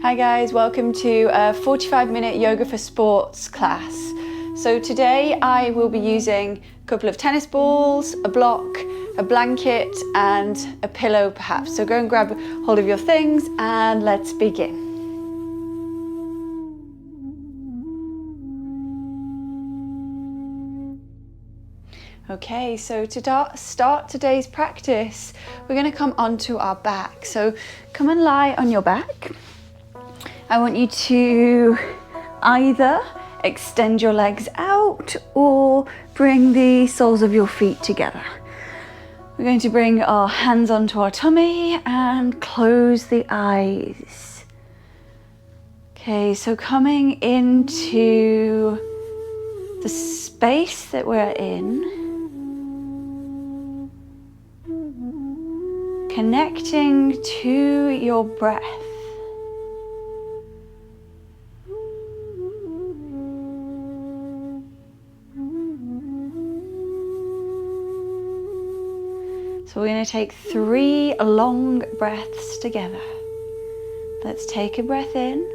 Hi guys, welcome to a 45-minute yoga for sports class. So today I will be using a couple of tennis balls, a block, a blanket and a pillow perhaps. So go and grab hold of your things and let's begin. Okay, so to start today's practice, we're going to come onto our back. So come and lie on your back. I want you to either extend your legs out or bring the soles of your feet together. We're going to bring our hands onto our tummy and close the eyes. Okay, so coming into the space that we're in, connecting to your breath. So we're going to take 3 long breaths together. Let's take a breath in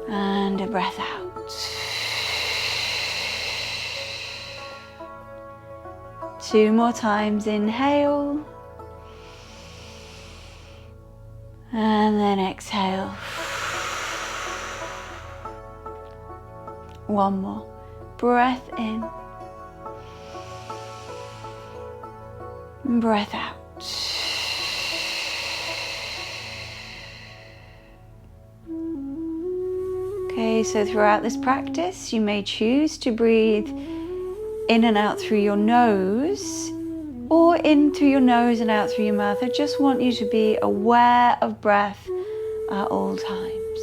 and a breath out. 2 more times, inhale and then exhale. 1 more, breath in. Breath out. Okay, so throughout this practice, you may choose to breathe in and out through your nose, or in through your nose and out through your mouth. I just want you to be aware of breath at all times.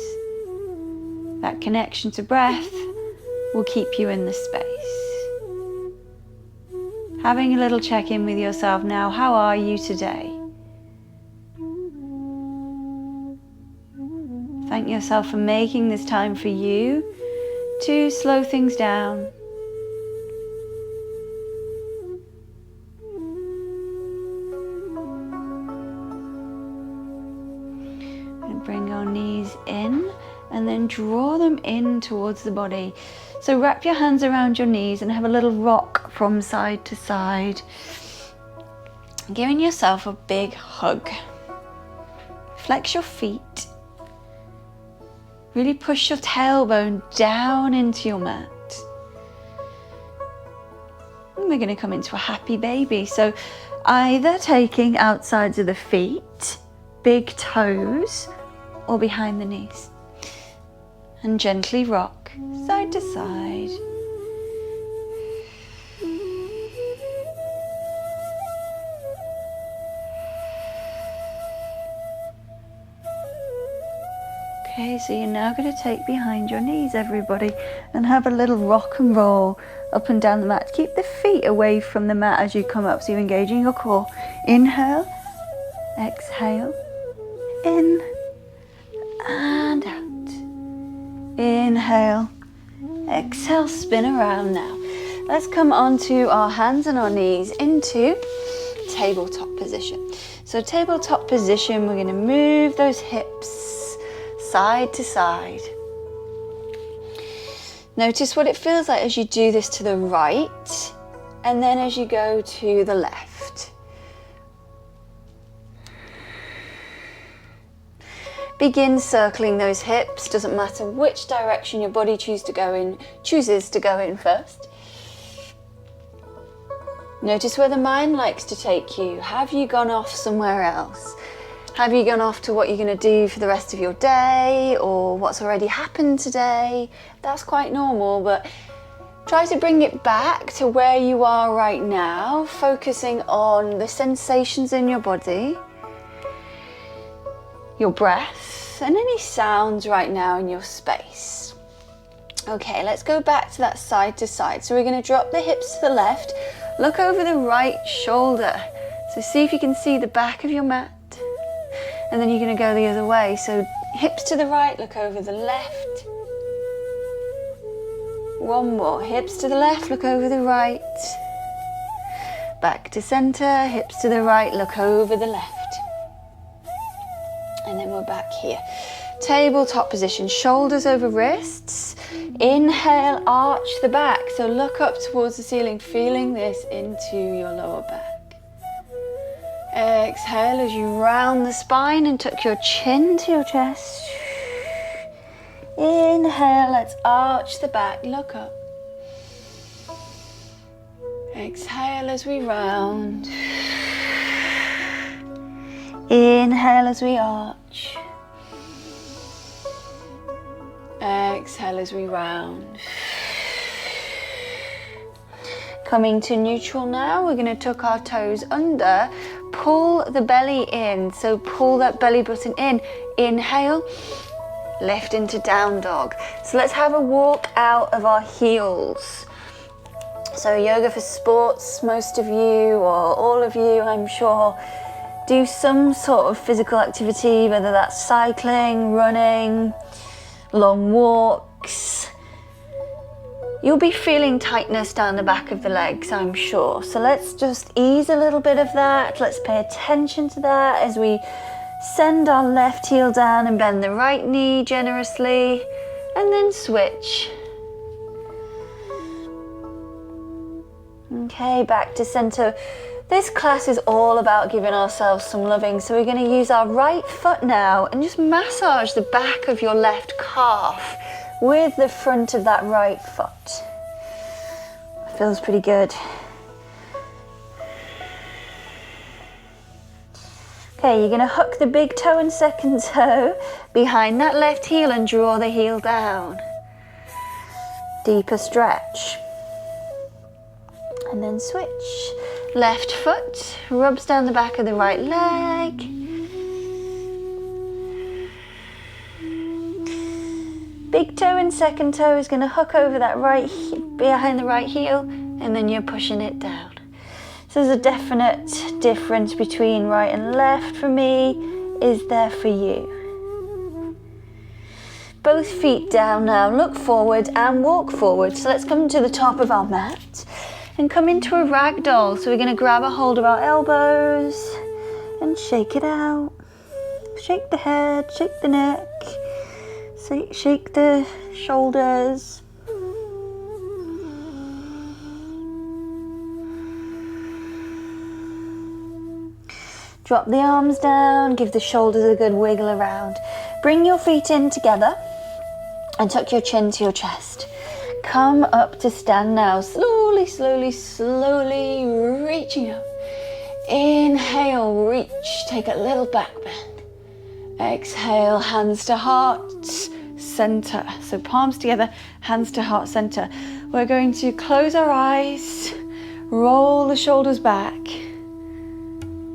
That connection to breath will keep you in the space. Having a little check-in with yourself now. How are you today? Thank yourself for making this time for you to slow things down. And bring your knees in and then draw them in towards the body. So wrap your hands around your knees and have a little rock from side to side, giving yourself a big hug. Flex your feet. Really push your tailbone down into your mat. And we're going to come into a happy baby. So either taking outsides of the feet, big toes, or behind the knees. And gently rock side to side. Okay, so you're now going to take behind your knees, everybody, and have a little rock and roll up and down the mat. Keep the feet away from the mat as you come up, so you're engaging your core. Inhale, exhale, in and out. Inhale, exhale, spin around now. Let's come onto our hands and our knees into tabletop position. So tabletop position, we're going to move those hips side to side. Notice what it feels like as you do this to the right and then as you go to the left. Begin circling those hips. Doesn't matter which direction your body chooses to go in first. Notice where the mind likes to take you. Have you gone off somewhere else? Have you gone off to what you're going to do for the rest of your day or what's already happened today? That's quite normal, but try to bring it back to where you are right now, focusing on the sensations in your body, your breath, and any sounds right now in your space. Okay, let's go back to that side to side. So we're going to drop the hips to the left, look over the right shoulder. So see if you can see the back of your mat. And then you're going to go the other way. So hips to the right, look over the left. 1 more, hips to the left, look over the right. Back to center, hips to the right, look over the left. And then we're back here. Tabletop position, shoulders over wrists. Inhale, arch the back. So look up towards the ceiling, feeling this into your lower back. Exhale as you round the spine and tuck your chin to your chest. Inhale, let's arch the back, look up. Exhale as we round. Inhale as we arch. Exhale as we round. Coming to neutral now, we're going to tuck our toes under, pull the belly in, so pull that belly button in. Inhale, lift into down dog. So let's have a walk out of our heels. So yoga for sports, most of you or all of you, I'm sure, do some sort of physical activity, whether that's cycling, running, long walks. You'll be feeling tightness down the back of the legs, I'm sure. So let's just ease a little bit of that. Let's pay attention to that as we send our left heel down and bend the right knee generously, and then switch. Okay, back to center. This class is all about giving ourselves some loving, so we're going to use our right foot now and just massage the back of your left calf with the front of that right foot. Feels pretty good. Okay, you're going to hook the big toe and second toe behind that left heel and draw the heel down. Deeper stretch. And then switch. Left foot rubs down the back of the right leg. Big toe and second toe is going to hook over that behind the right heel, and then you're pushing it down. So there's a definite difference between right and left for me. Is there for you? Both feet down now, look forward and walk forward. So let's come to the top of our mat and come into a ragdoll. So we're going to grab a hold of our elbows and shake it out. Shake the head, shake the neck, shake the shoulders. Drop the arms down, give the shoulders a good wiggle around. Bring your feet in together and tuck your chin to your chest. Come up to stand now, slowly, slowly, slowly reaching up. Inhale, reach, take a little back bend. Exhale, hands to heart center. So palms together, hands to heart center. We're going to close our eyes, roll the shoulders back.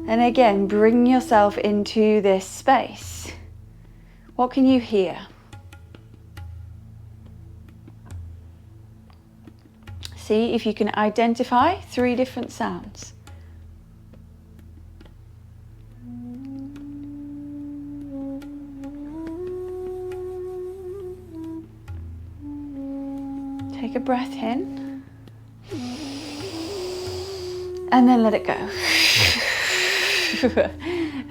And again, bring yourself into this space. What can you hear? See if you can identify 3 different sounds. Take a breath in. And then let it go.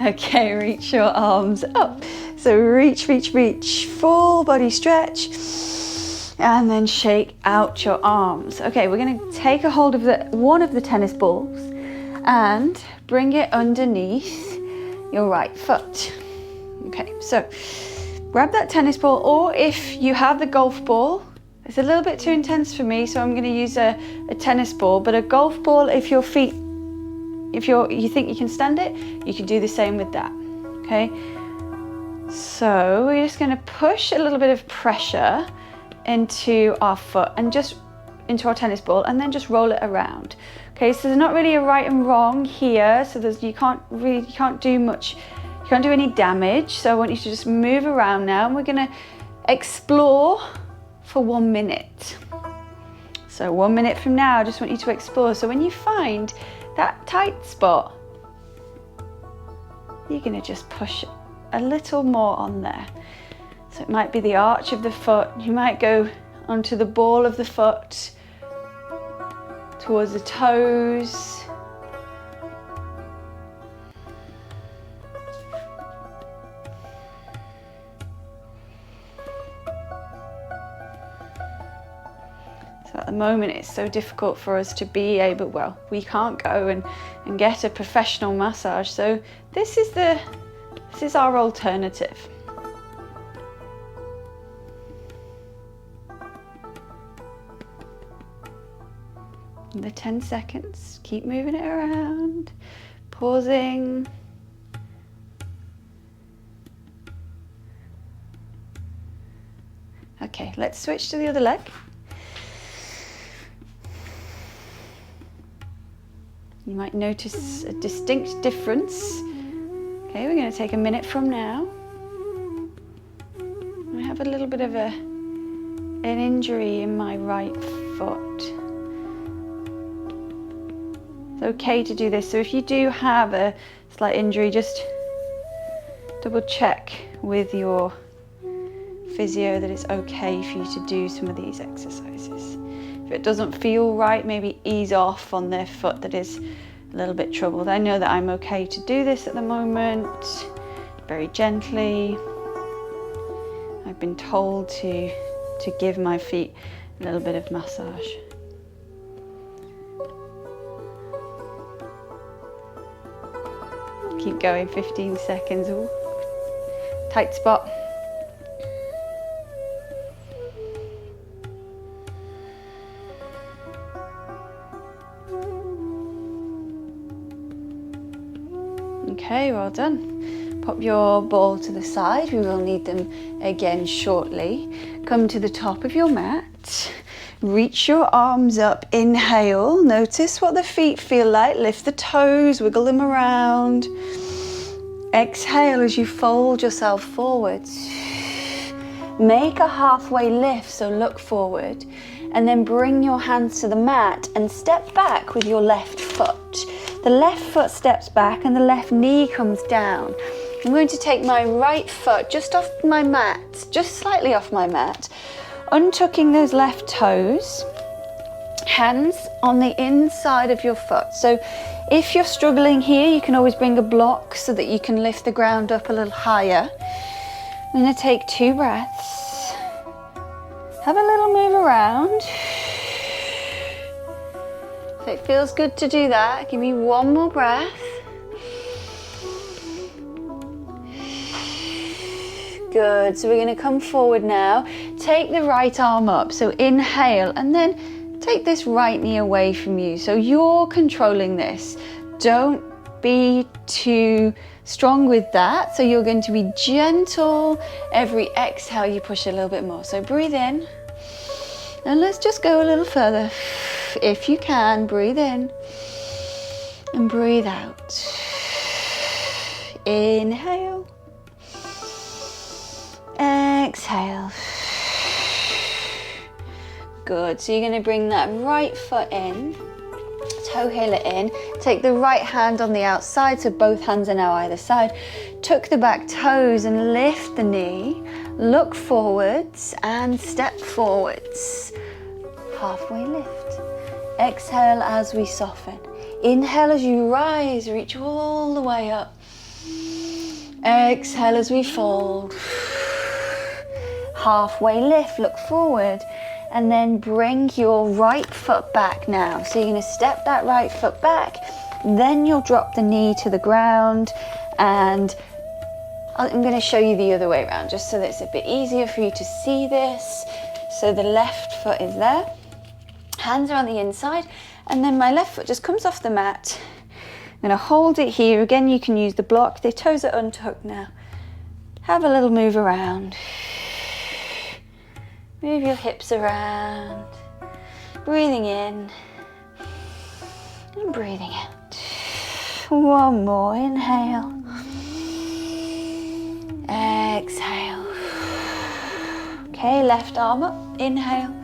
Okay, reach your arms up. So reach, reach, reach. Full body stretch. And then shake out your arms. Okay, we're going to take a hold of one of the tennis balls and bring it underneath your right foot. Okay, so grab that tennis ball, or if you have the golf ball, it's a little bit too intense for me, so I'm going to use a tennis ball, but a golf ball, if you think you can stand it, you can do the same with that. Okay, so we're just going to push a little bit of pressure into our foot and just into our tennis ball, and then just roll it around. Okay, so there's not really a right and wrong here, so you can't do any damage. So I want you to just move around now, and we're going to explore for 1 minute. So 1 minute from now, I just want you to explore. So when you find that tight spot, you're going to just push a little more on there. So it might be the arch of the foot. You might go onto the ball of the foot, towards the toes. the moment it's so difficult for us to be able, well, we can't go and get a professional massage, so this is our alternative. The 10 seconds, keep moving it around, pausing. Okay, let's switch to the other leg. You might notice a distinct difference. Okay, we're going to take a minute from now. I have a little bit of an injury in my right foot. It's okay to do this, so if you do have a slight injury, just double check with your physio that it's okay for you to do some of these exercises. If it doesn't feel right, maybe ease off on their foot that is a little bit troubled. I know that I'm okay to do this at the moment, very gently. I've been told to give my feet a little bit of massage. Keep going, 15 seconds. Ooh. Tight spot. Okay, well done. Pop your ball to the side. We will need them again shortly. Come to the top of your mat. Reach your arms up, inhale. Notice what the feet feel like. Lift the toes, wiggle them around. Exhale as you fold yourself forwards. Make a halfway lift, so look forward. And then bring your hands to the mat and step back with your left foot. The left foot steps back and the left knee comes down. I'm going to take my right foot just off my mat, just slightly off my mat. Untucking those left toes, hands on the inside of your foot. So if you're struggling here, you can always bring a block so that you can lift the ground up a little higher. I'm going to take 2 breaths. Have a little move around. If it feels good to do that, give me 1 more breath. Good, so we're going to come forward now. Take the right arm up, so inhale, and then take this right knee away from you. So you're controlling this. Don't be too strong with that. So you're going to be gentle. Every exhale, you push a little bit more. So breathe in, and let's just go a little further. If you can, breathe in and breathe out. Inhale. Exhale. Good, so you're going to bring that right foot in, toe heel it in, take the right hand on the outside, so both hands are now either side, tuck the back toes and lift the knee, look forwards and step forwards, halfway lift. Exhale as we soften. Inhale as you rise, reach all the way up. Exhale as we fold. Halfway lift, look forward, and then bring your right foot back now. So you're going to step that right foot back, then you'll drop the knee to the ground, and I'm going to show you the other way around just so that it's a bit easier for you to see this. So the left foot is there, hands are on the inside, and then my left foot just comes off the mat. I'm going to hold it here. Again, you can use the block. The toes are untucked now. Have a little move around. Move your hips around. Breathing in and breathing out. 1 more. Inhale. Exhale. Okay, left arm up. Inhale.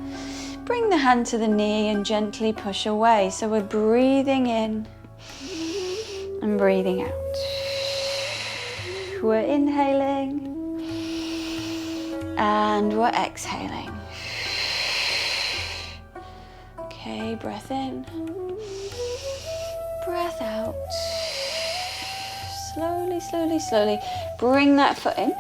Bring the hand to the knee and gently push away. So we're breathing in and breathing out. We're inhaling and we're exhaling. Okay, breath in, breath out. Slowly, slowly, slowly. Bring that foot in.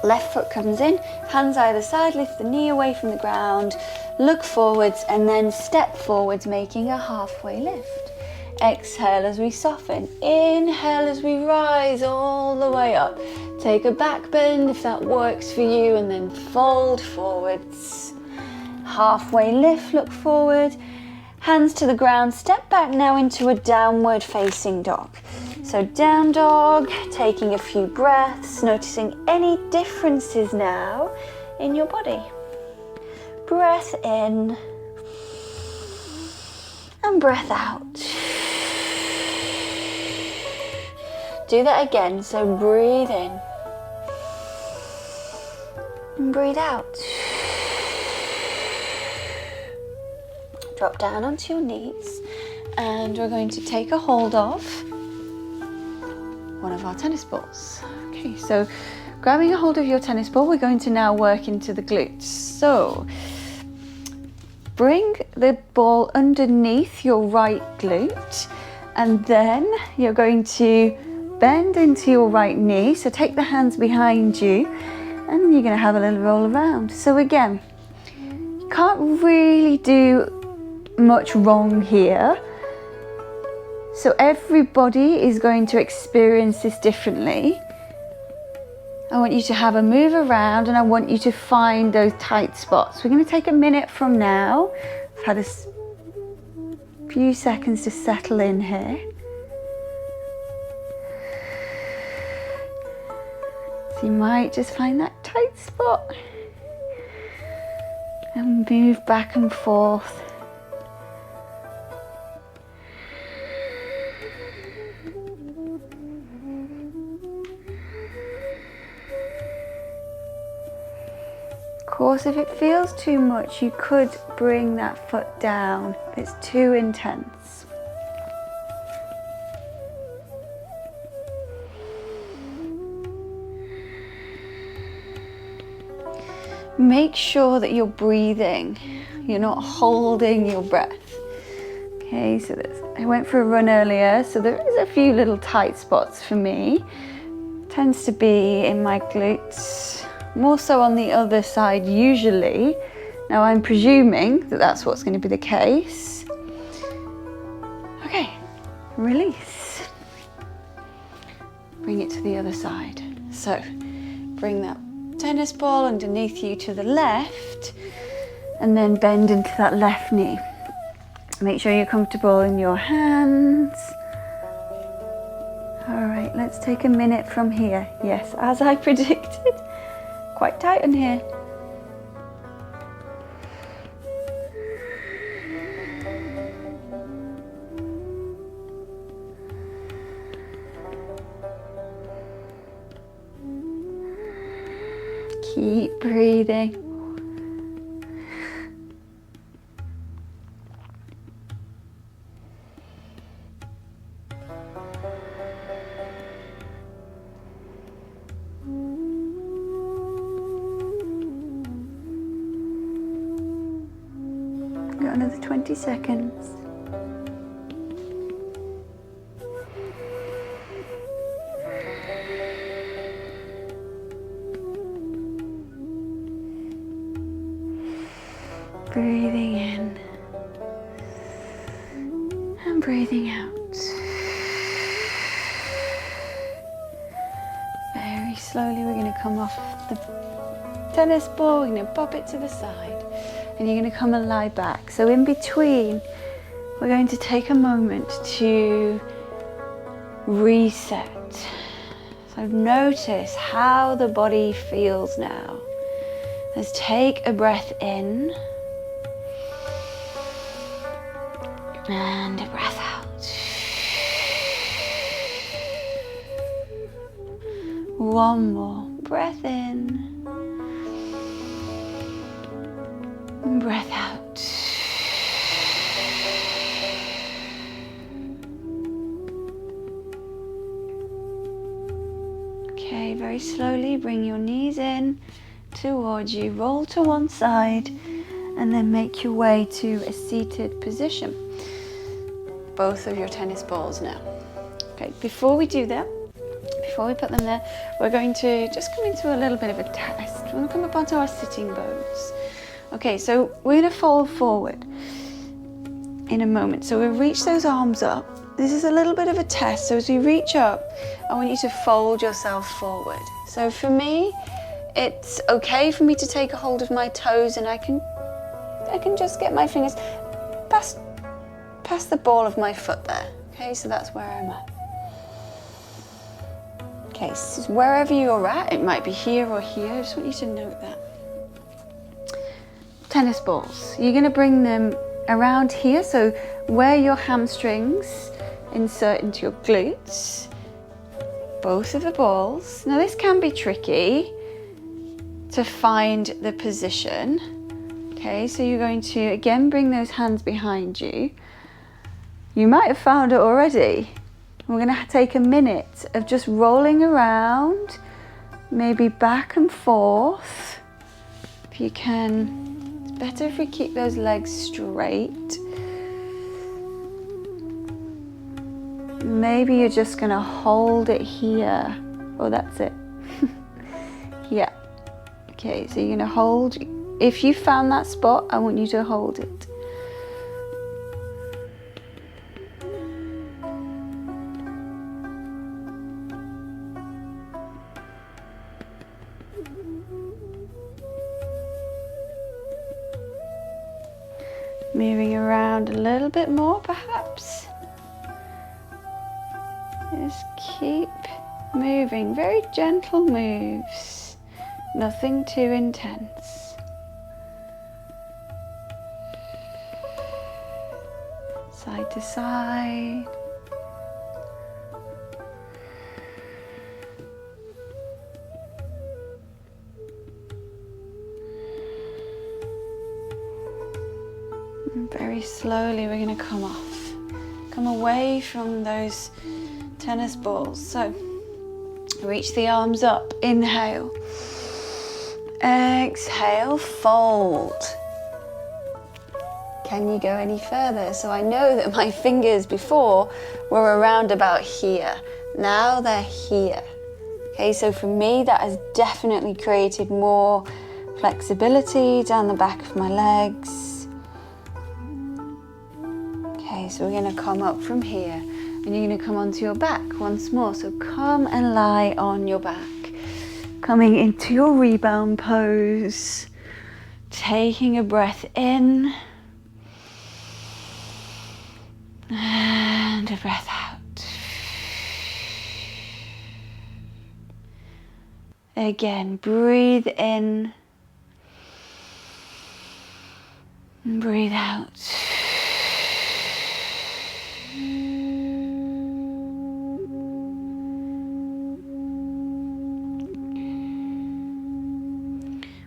Left foot comes in, hands either side, lift the knee away from the ground. look forwards and then step forwards, making a halfway lift. Exhale as we soften. Inhale as we rise all the way up. Take a back bend if that works for you, and then fold forwards. Halfway lift, look forward. Hands to the ground, step back now into a downward facing dog. So down dog, taking a few breaths, noticing any differences now in your body. Breath in and breath out. Do that again, so breathe in and breathe out. Drop down onto your knees, and we're going to take a hold of one of our tennis balls. Okay, so grabbing a hold of your tennis ball, we're going to now work into the glutes. So bring the ball underneath your right glute, and then you're going to bend into your right knee. So take the hands behind you, and you're going to have a little roll around. So again, you can't really do much wrong here. So everybody is going to experience this differently. I want you to have a move around, and I want you to find those tight spots. We're going to take a minute from now. I've had a few seconds to settle in here. So you might just find that tight spot and move back and forth. Of course, if it feels too much, you could bring that foot down if it's too intense. Make sure that you're breathing, you're not holding your breath. Okay, so I went for a run earlier, so there is a few little tight spots for me. Tends to be in my glutes, more so on the other side usually. Now I'm presuming that that's what's going to be the case. Okay, release. Bring it to the other side. So bring that tennis ball underneath you to the left, and then bend into that left knee. Make sure you're comfortable in your hands. All right, let's take a minute from here. Yes, as I predicted, quite tight in here. Keep breathing. Got another 20 seconds. Breathing in and breathing out. Very slowly we're going to come off the tennis ball, we're going to pop it to the side, and you're going to come and lie back. So in between, we're going to take a moment to reset. So notice how the body feels now. Let's take a breath in. And a breath out. One more. Breath in. And breath out. Okay, very slowly bring your knees in towards you. Roll to one side and then make your way to a seated position. Both of your tennis balls now. Okay, before we do that, before we put them there, we're going to just come into a little bit of a test. We're going to come up onto our sitting bones. Okay, so we're gonna fold forward in a moment. So we'll reach those arms up. This is a little bit of a test. So as we reach up, I want you to fold yourself forward. So for me, it's okay for me to take a hold of my toes, and I can just get my fingers past the ball of my foot there. Okay, so that's where I'm at. Okay, so wherever you're at, it might be here or here. I just want you to note that. Tennis balls. You're going to bring them around here, so where your hamstrings insert into your glutes, both of the balls. Now this can be tricky to find the position. Okay, so you're going to again bring those hands behind you. You might have found it already. We're going to take a minute of just rolling around, maybe back and forth. If you can, it's better if we keep those legs straight. Maybe you're just going to hold it here. Oh, that's it. Yeah. Okay, so you're going to hold. If you found that spot, I want you to hold it. Moving around a little bit more, perhaps. Just keep moving, very gentle moves, nothing too intense. Side to side. And very slowly we're going to come away from those tennis balls. So reach the arms up, inhale, exhale, fold. Can you go any further? So I know that my fingers before were around about here. Now they're here. Okay, so for me that has definitely created more flexibility down the back of my legs. Okay, so we're going to come up from here and you're going to come onto your back once more. So come and lie on your back. Coming into your rebound pose. Taking a breath in. And a breath out. Again, breathe in. And breathe out.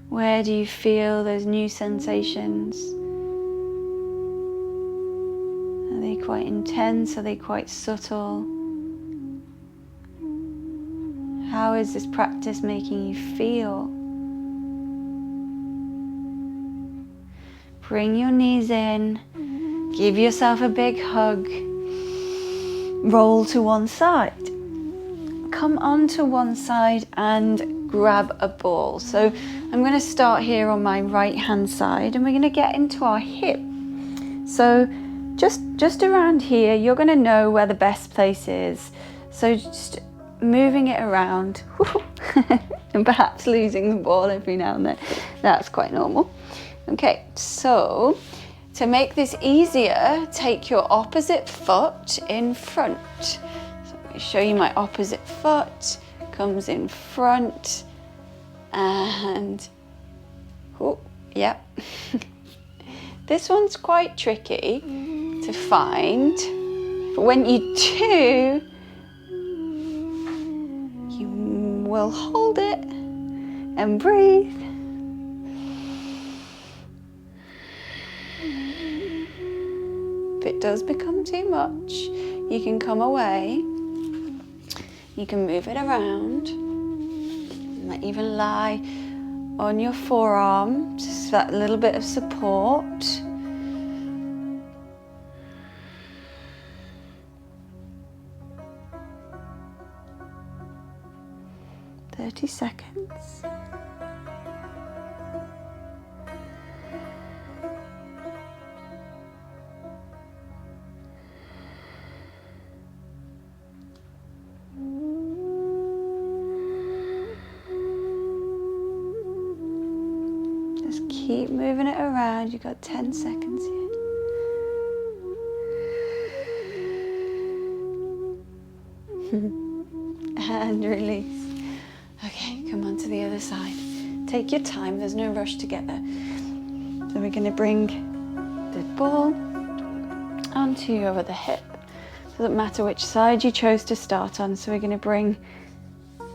Where do you feel those new sensations? Are they quite intense? Are they quite subtle? How is this practice making you feel? Bring your knees in, give yourself a big hug, roll to one side. Come onto one side and grab a ball. So I'm going to start here on my right hand side and we're going to get into our hip. So just around here, you're going to know where the best place is. So just moving it around and perhaps losing the ball every now and then. That's quite normal. Okay, so to make this easier, take your opposite foot in front. So I'm going to show you my opposite foot. Comes in front and, oh, yep. This one's quite tricky to find, but when you do, you will hold it and breathe. If it does become too much, you can come away. You can move it around. You might even lie on your forearm, just that little bit of support. .30 seconds. keep moving it around. You've got 10 seconds here. And release. Okay, come on to the other side. Take your time, there's no rush to get there. So we're going to bring the ball onto your other hip. Doesn't matter which side you chose to start on. So we're going to bring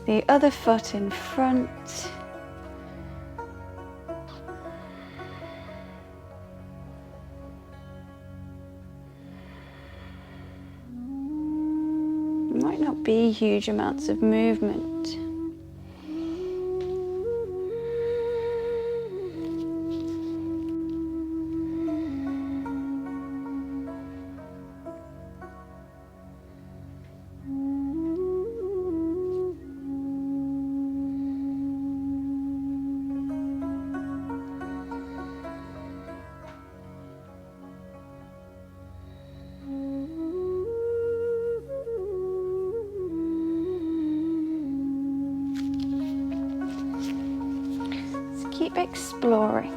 the other foot in front. Might not be huge amounts of movement. Keep exploring.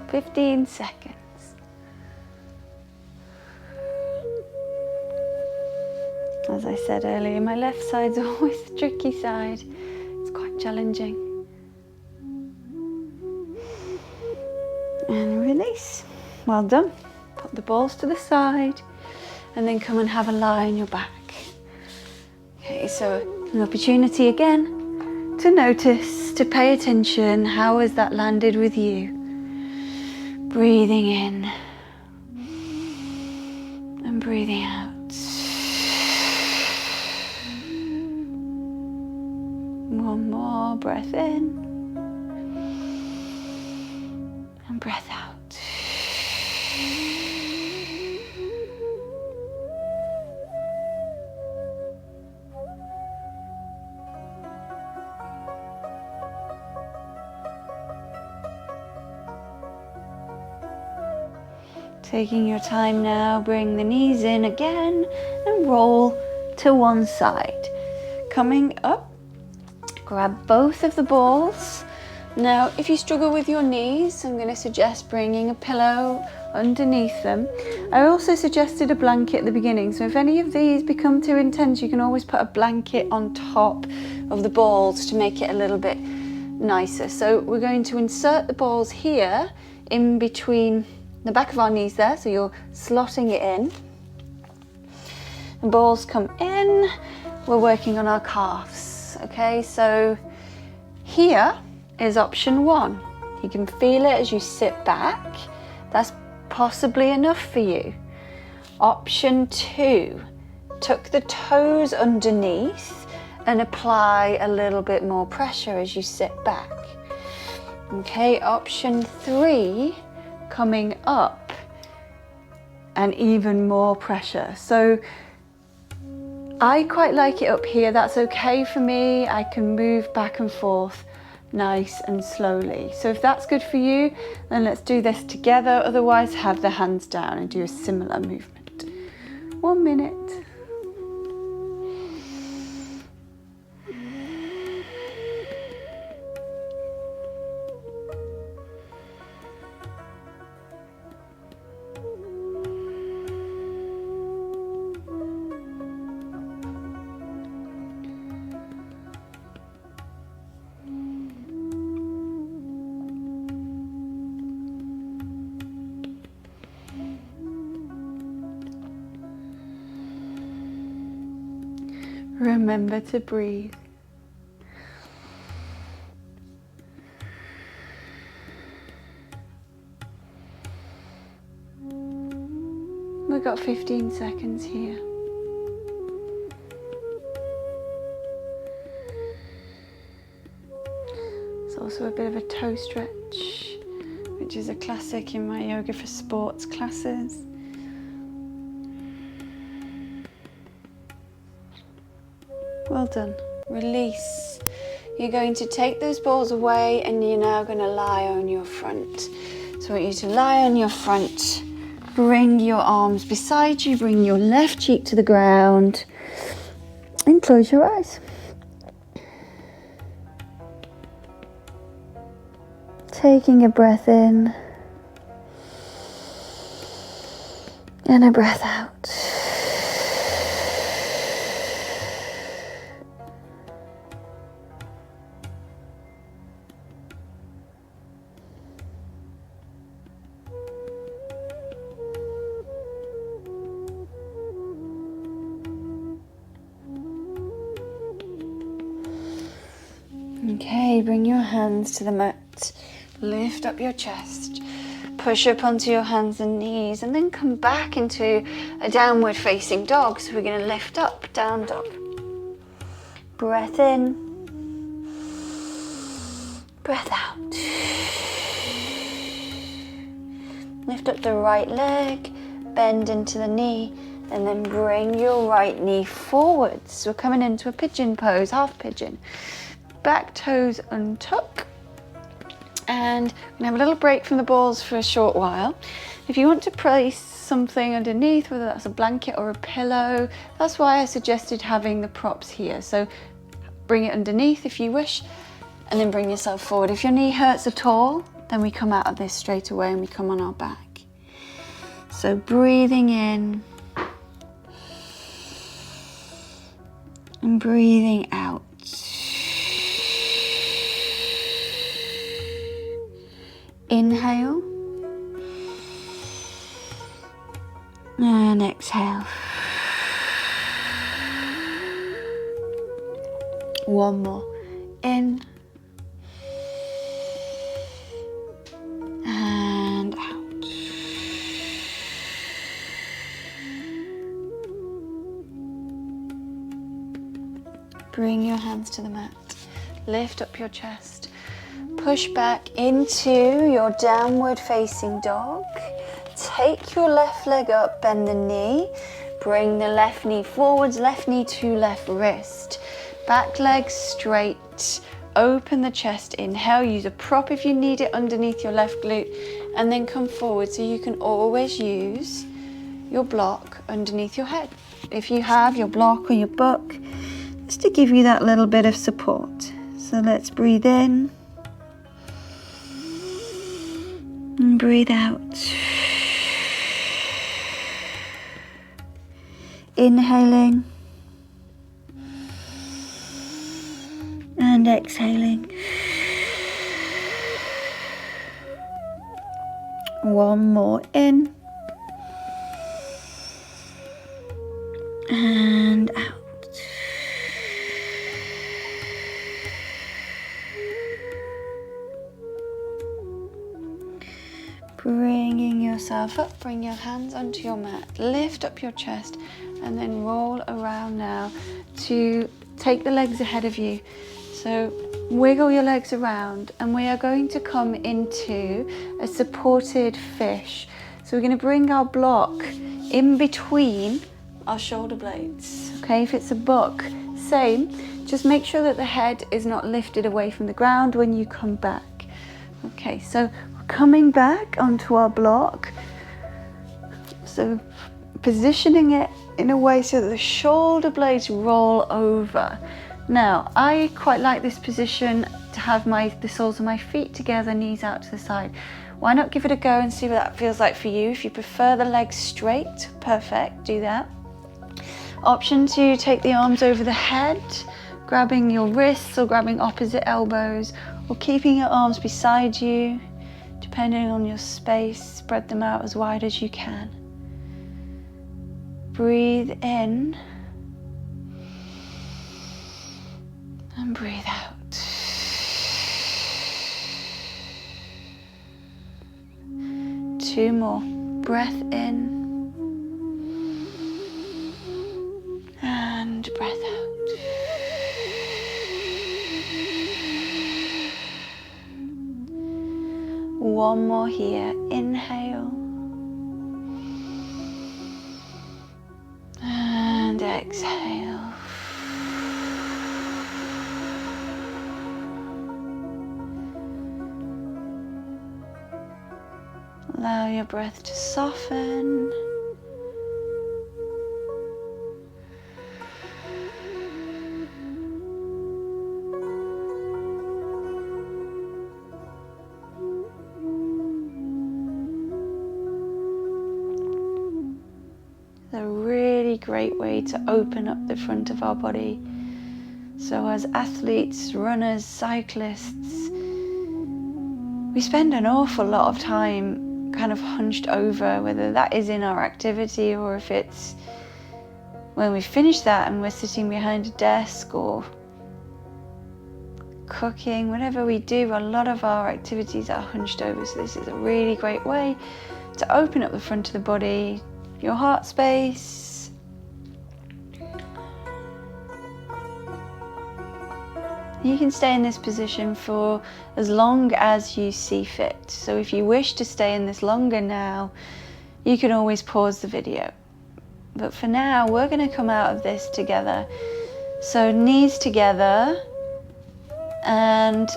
15 seconds. As I said earlier, my left side's always the tricky side. It's quite challenging. And release. Well done. Put the balls to the side and then come and have a lie on your back. Okay, so an opportunity again to notice, to pay attention. How has that landed with you? Breathing in and breathing out. One more breath in and breath out. Taking your time now, bring the knees in again and roll to one side. Coming up, grab both of the balls. Now, if you struggle with your knees, I'm going to suggest bringing a pillow underneath them. I also suggested a blanket at the beginning, so if any of these become too intense, you can always put a blanket on top of the balls to make it a little bit nicer. So we're going to insert the balls here in between the back of our knees there, so you're slotting it in. The balls come in, we're working on our calves. Okay, so here is option one. You can feel it as you sit back. That's possibly enough for you. Option two, tuck the toes underneath and apply a little bit more pressure as you sit back. Okay, option three, coming up and even more pressure. So I quite like it up here. That's okay for me. I can move back and forth nice and slowly. So if that's good for you, then let's do this together. Otherwise, have the hands down and do a similar movement. 1 minute. Remember to breathe. We've got 15 seconds here. It's also a bit of a toe stretch, which is a classic in my yoga for sports classes. Well done. Release. You're going to take those balls away and you're now going to lie on your front. So I want you to lie on your front. Bring your arms beside you. Bring your left cheek to the ground. And close your eyes. Taking a breath in and a breath out. Okay, bring your hands to the mat, lift up your chest, push up onto your hands and knees, and then come back into a downward facing dog. So we're going to lift up, down dog. Breath in, breath out. Lift up the right leg, bend into the knee, and then bring your right knee forwards. We're coming into a pigeon pose, half pigeon. Back toes untuck, and we're gonna have a little break from the balls for a short while. If you want to place something underneath, whether that's a blanket or a pillow, that's why I suggested having the props here. So bring it underneath if you wish, and then bring yourself forward. If your knee hurts at all, then we come out of this straight away and we come on our back. So breathing in and breathing out. Inhale and exhale. One more. In and out. Bring your hands to the mat. Lift up your chest. Push back into your downward facing dog. Take your left leg up, bend the knee. Bring the left knee forwards, left knee to left wrist. Back leg straight. Open the chest. Inhale, use a prop if you need it underneath your left glute. And then come forward, so you can always use your block underneath your head. If you have your block or your book, just to give you that little bit of support. So let's breathe in. And breathe out. Inhaling and exhaling. One more in and out. Bringing yourself up, bring your hands onto your mat, lift up your chest, and then roll around now to take the legs ahead of you. So wiggle your legs around, and we are going to come into a supported fish. So we're going to bring our block in between our shoulder blades. Okay, if it's a book, same, just make sure that the head is not lifted away from the ground when you come back. Okay, so coming back onto our block, so positioning it in a way so that the shoulder blades roll over. Now, I quite like this position to have the soles of my feet together, knees out to the side. Why not give it a go and see what that feels like for you? If you prefer the legs straight, perfect, do that. Option to take the arms over the head, grabbing your wrists or grabbing opposite elbows, or keeping your arms beside you. Depending on your space, spread them out as wide as you can. Breathe in and breathe out. Two more. Breath in and breath out. One more here. Inhale and exhale. Allow your breath to soften. great way to open up the front of our body. So as athletes, runners, cyclists, we spend an awful lot of time kind of hunched over, whether that is in our activity or if it's when we finish that and we're sitting behind a desk or cooking. Whatever we do, a lot of our activities are hunched over. So this is a really great way to open up the front of the body, your heart space. You can stay in this position for as long as you see fit. So if you wish to stay in this longer now, you can always pause the video. But for now, we're going to come out of this together. So knees together and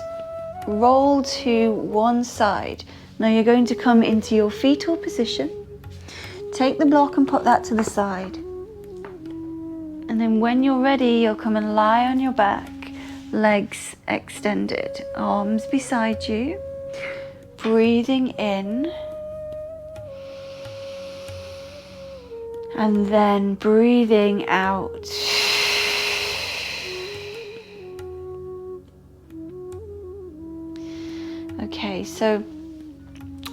roll to one side. Now you're going to come into your fetal position. Take the block and put that to the side. And then when you're ready, you'll come and lie on your back, legs extended, arms beside you, breathing in. And then breathing out. Okay, so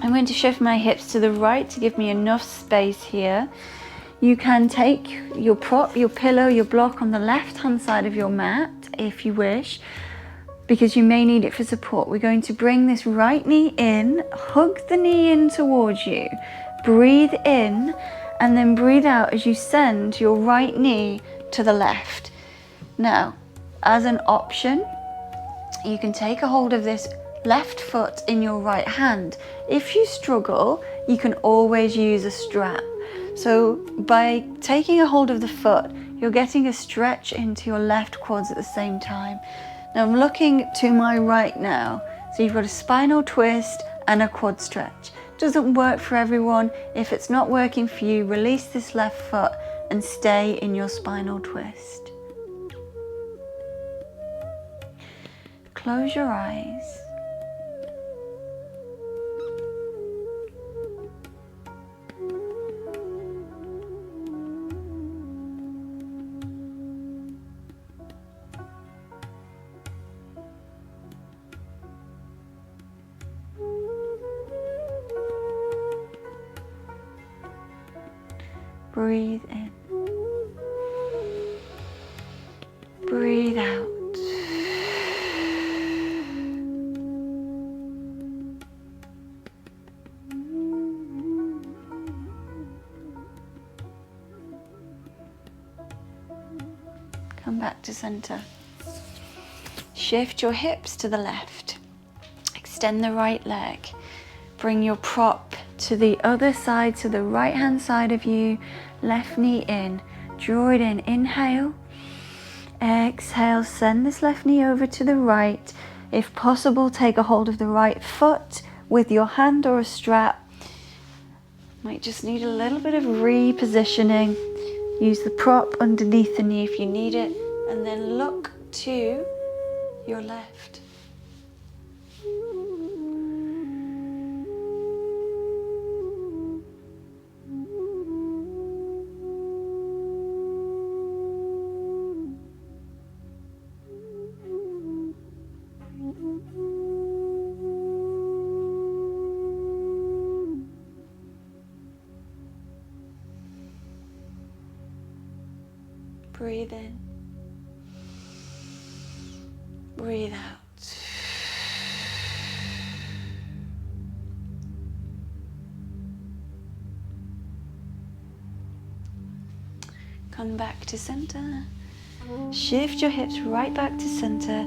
I'm going to shift my hips to the right to give me enough space here. You can take your prop, your pillow, your block on the left-hand side of your mat if you wish, because you may need it for support. We're going to bring this right knee in, hug the knee in towards you, breathe in, and then breathe out as you send your right knee to the left. Now, as an option, you can take a hold of this left foot in your right hand. If you struggle, you can always use a strap. So by taking a hold of the foot, you're getting a stretch into your left quads at the same time. Now I'm looking to my right now. So you've got a spinal twist and a quad stretch. Doesn't work for everyone. If it's not working for you, release this left foot and stay in your spinal twist. Close your eyes. Breathe in. Breathe out. Come back to center. Shift your hips to the left. Extend the right leg. Bring your prop to the other side, to the right hand side of you, left knee in, draw it in, inhale, exhale, send this left knee over to the right. If possible, take a hold of the right foot with your hand or a strap. Might just need a little bit of repositioning. Use the prop underneath the knee if you need it, and then look to your left. Breathe in, breathe out. Come back to center. Shift your hips right back to center.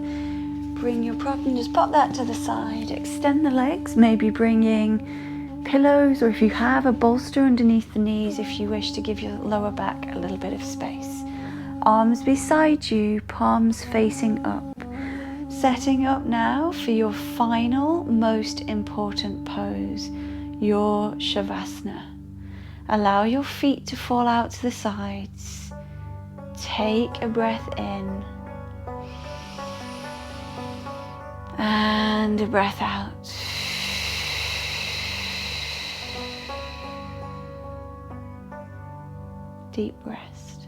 Bring your prop and just pop that to the side. Extend the legs, maybe bringing pillows, or if you have a bolster underneath the knees, if you wish to give your lower back a little bit of space. Arms beside you, palms facing up. Setting up now for your final, most important pose, your Shavasana. Allow your feet to fall out to the sides. Take a breath in. And a breath out. Deep rest.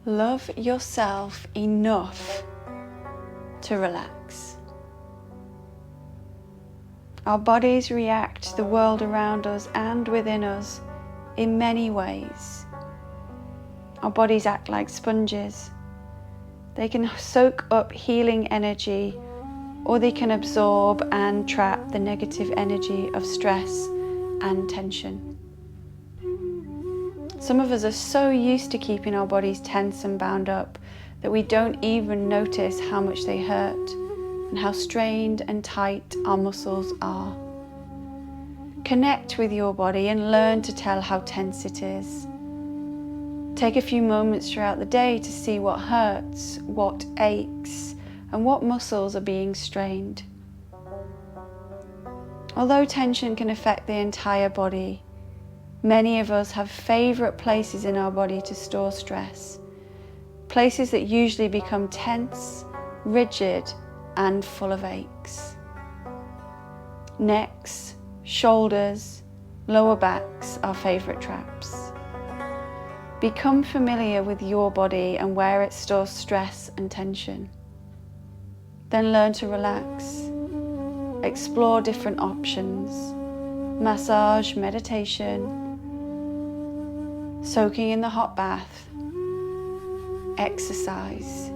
Love yourself enough to relax. Our bodies react to the world around us and within us in many ways. Our bodies act like sponges. They can soak up healing energy, or they can absorb and trap the negative energy of stress and tension. Some of us are so used to keeping our bodies tense and bound up that we don't even notice how much they hurt and how strained and tight our muscles are. Connect with your body and learn to tell how tense it is. Take a few moments throughout the day to see what hurts, what aches, and what muscles are being strained. Although tension can affect the entire body, many of us have favourite places in our body to store stress, places that usually become tense, rigid, and full of aches. Necks, shoulders, lower backs are favourite traps. Become familiar with your body and where it stores stress and tension. Then learn to relax. Explore different options. Massage, meditation, soaking in the hot bath, exercise.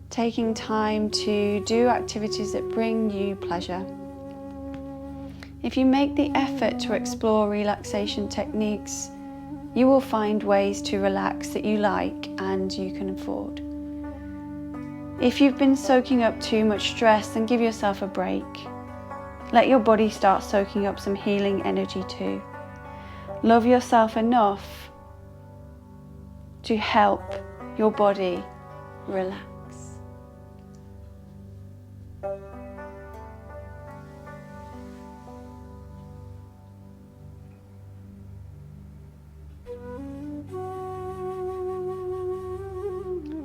Taking time to do activities that bring you pleasure. If you make the effort to explore relaxation techniques, you will find ways to relax that you like and you can afford. If you've been soaking up too much stress, then give yourself a break. Let your body start soaking up some healing energy too. Love yourself enough to help your body relax.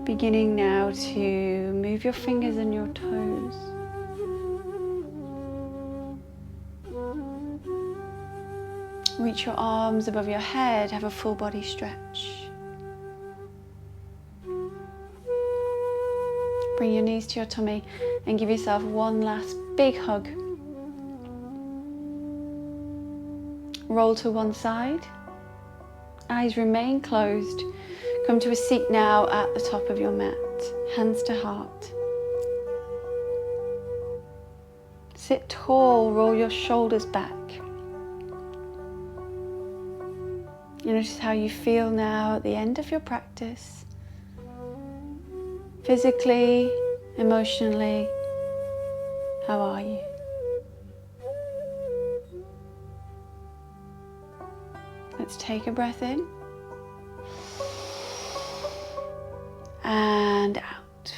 Beginning now to move your fingers and your toes. Reach your arms above your head, have a full body stretch. Bring your knees to your tummy and give yourself one last big hug. Roll to one side. Eyes remain closed. Come to a seat now at the top of your mat, hands to heart. Sit tall, roll your shoulders back. You notice how you feel now at the end of your practice. Physically, emotionally, how are you? Let's take a breath in. And out.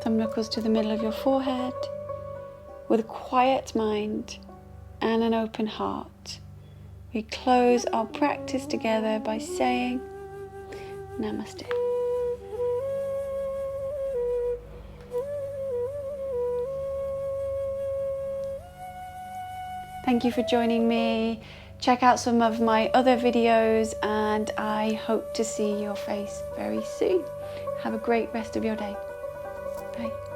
Thumb knuckles to the middle of your forehead. With a quiet mind and an open heart, we close our practice together by saying Namaste. Thank you for joining me. Check out some of my other videos and I hope to see your face very soon. Have a great rest of your day. Bye.